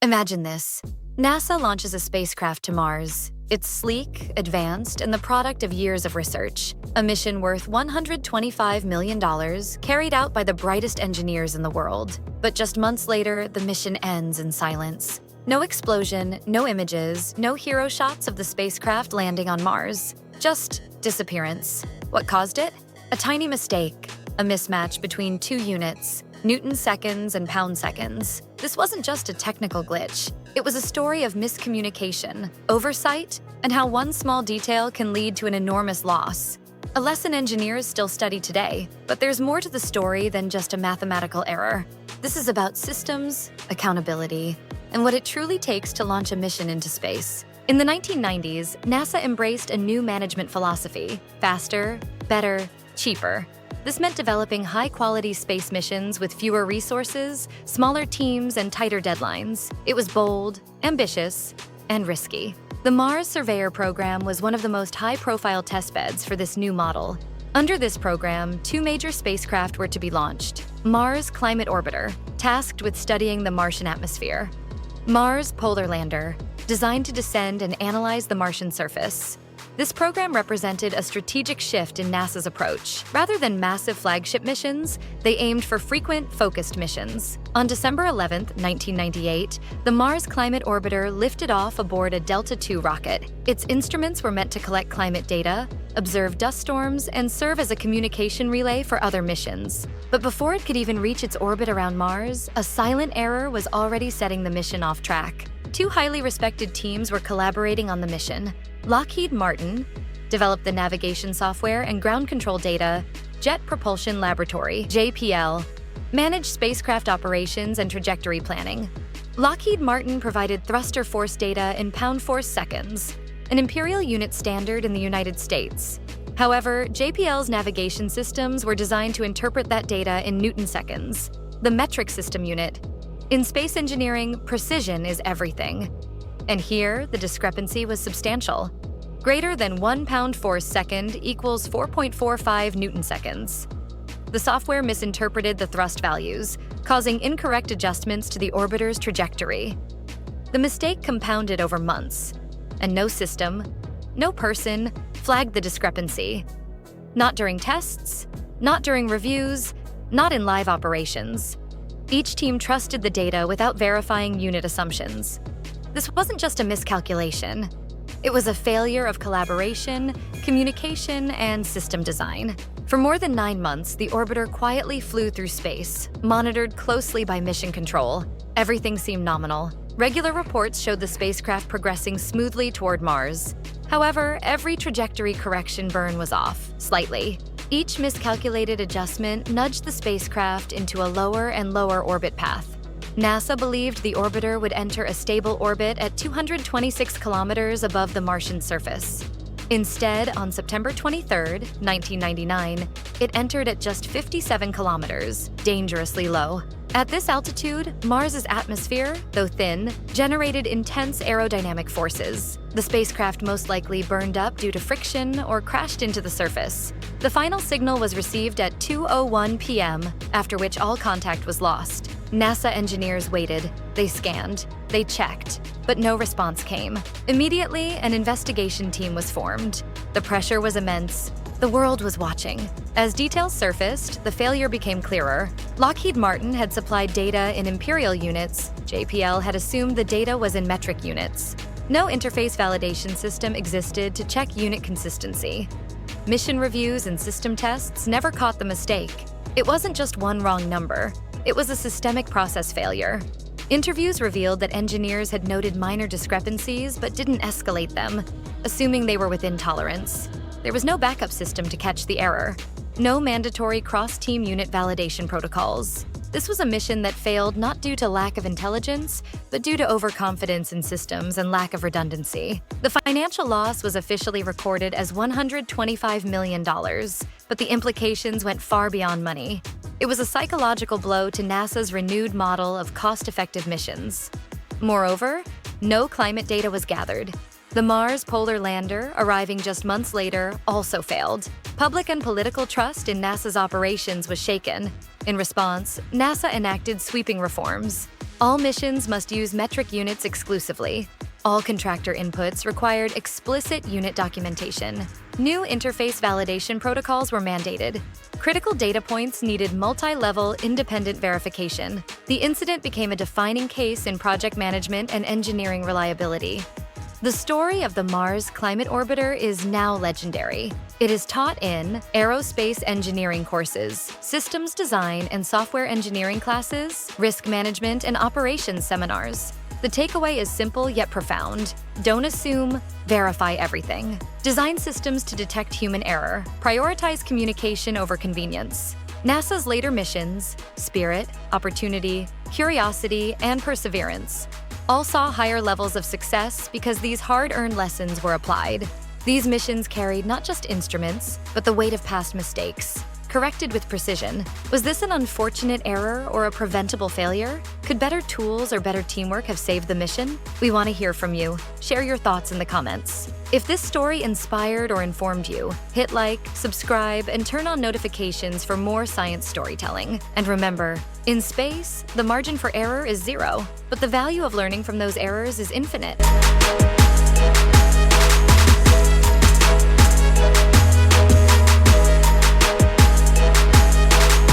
Imagine this. NASA launches a spacecraft to Mars. It's sleek, advanced, and the product of years of research. A mission worth $125 million, carried out by the brightest engineers in the world. But just months later, the mission ends in silence. No explosion, no images, no hero shots of the spacecraft landing on Mars. Just disappearance. What caused it? A tiny mistake. A mismatch between two units, Newton seconds and pound seconds. This wasn't just a technical glitch. It was a story of miscommunication, oversight, and how one small detail can lead to an enormous loss. A lesson engineers still study today, but there's more to the story than just a mathematical error. This is about systems, accountability, and what it truly takes to launch a mission into space. In the 1990s, NASA embraced a new management philosophy: faster, better, cheaper. This meant developing high-quality space missions with fewer resources, smaller teams, and tighter deadlines. It was bold, ambitious, and risky. The Mars Surveyor program was one of the most high-profile testbeds for this new model. Under this program, two major spacecraft were to be launched: Mars Climate Orbiter, tasked with studying the Martian atmosphere; Mars Polar Lander, designed to descend and analyze the Martian surface. This program represented a strategic shift in NASA's approach. Rather than massive flagship missions, they aimed for frequent, focused missions. On December 11, 1998, the Mars Climate Orbiter lifted off aboard a Delta II rocket. Its instruments were meant to collect climate data, observe dust storms, and serve as a communication relay for other missions. But before it could even reach its orbit around Mars, a silent error was already setting the mission off track. Two highly respected teams were collaborating on the mission. Lockheed Martin developed the navigation software and ground control data. Jet Propulsion Laboratory, JPL, managed spacecraft operations and trajectory planning. Lockheed Martin provided thruster force data in pound force seconds, an imperial unit standard in the United States. However, JPL's navigation systems were designed to interpret that data in Newton seconds, the metric system unit. In space engineering, precision is everything. And here, the discrepancy was substantial. Greater than 1 pound force second equals 4.45 Newton seconds. The software misinterpreted the thrust values, causing incorrect adjustments to the orbiter's trajectory. The mistake compounded over months, and no system, no person, flagged the discrepancy. Not during tests, not during reviews, not in live operations. Each team trusted the data without verifying unit assumptions. This wasn't just a miscalculation. It was a failure of collaboration, communication, and system design. For more than 9 months, the orbiter quietly flew through space, monitored closely by mission control. Everything seemed nominal. Regular reports showed the spacecraft progressing smoothly toward Mars. However, every trajectory correction burn was off, slightly. Each miscalculated adjustment nudged the spacecraft into a lower and lower orbit path. NASA believed the orbiter would enter a stable orbit at 226 kilometers above the Martian surface. Instead, on September 23, 1999, it entered at just 57 kilometers, dangerously low. At this altitude, Mars's atmosphere, though thin, generated intense aerodynamic forces. The spacecraft most likely burned up due to friction or crashed into the surface. The final signal was received at 2:01 p.m., after which all contact was lost. NASA engineers waited, they scanned, they checked, but no response came. Immediately, an investigation team was formed. The pressure was immense. The world was watching. As details surfaced, the failure became clearer. Lockheed Martin had supplied data in imperial units. JPL had assumed the data was in metric units. No interface validation system existed to check unit consistency. Mission reviews and system tests never caught the mistake. It wasn't just one wrong number. It was a systemic process failure. Interviews revealed that engineers had noted minor discrepancies but didn't escalate them, assuming they were within tolerance. There was no backup system to catch the error. No mandatory cross-team unit validation protocols. This was a mission that failed not due to lack of intelligence, but due to overconfidence in systems and lack of redundancy. The financial loss was officially recorded as $125 million, but the implications went far beyond money. It was a psychological blow to NASA's renewed model of cost-effective missions. Moreover, no climate data was gathered. The Mars Polar Lander, arriving just months later, also failed. Public and political trust in NASA's operations was shaken. In response, NASA enacted sweeping reforms. All missions must use metric units exclusively. All contractor inputs required explicit unit documentation. New interface validation protocols were mandated. Critical data points needed multi-level independent verification. The incident became a defining case in project management and engineering reliability. The story of the Mars Climate Orbiter is now legendary. It is taught in aerospace engineering courses, systems design and software engineering classes, risk management and operations seminars. The takeaway is simple yet profound. Don't assume, verify everything. Design systems to detect human error. Prioritize communication over convenience. NASA's later missions, Spirit, Opportunity, Curiosity, and Perseverance, all saw higher levels of success because these hard-earned lessons were applied. These missions carried not just instruments, but the weight of past mistakes, corrected with precision. Was this an unfortunate error or a preventable failure? Could better tools or better teamwork have saved the mission? We want to hear from you. Share your thoughts in the comments. If this story inspired or informed you, hit like, subscribe, and turn on notifications for more science storytelling. And remember, in space, the margin for error is 0, but the value of learning from those errors is infinite.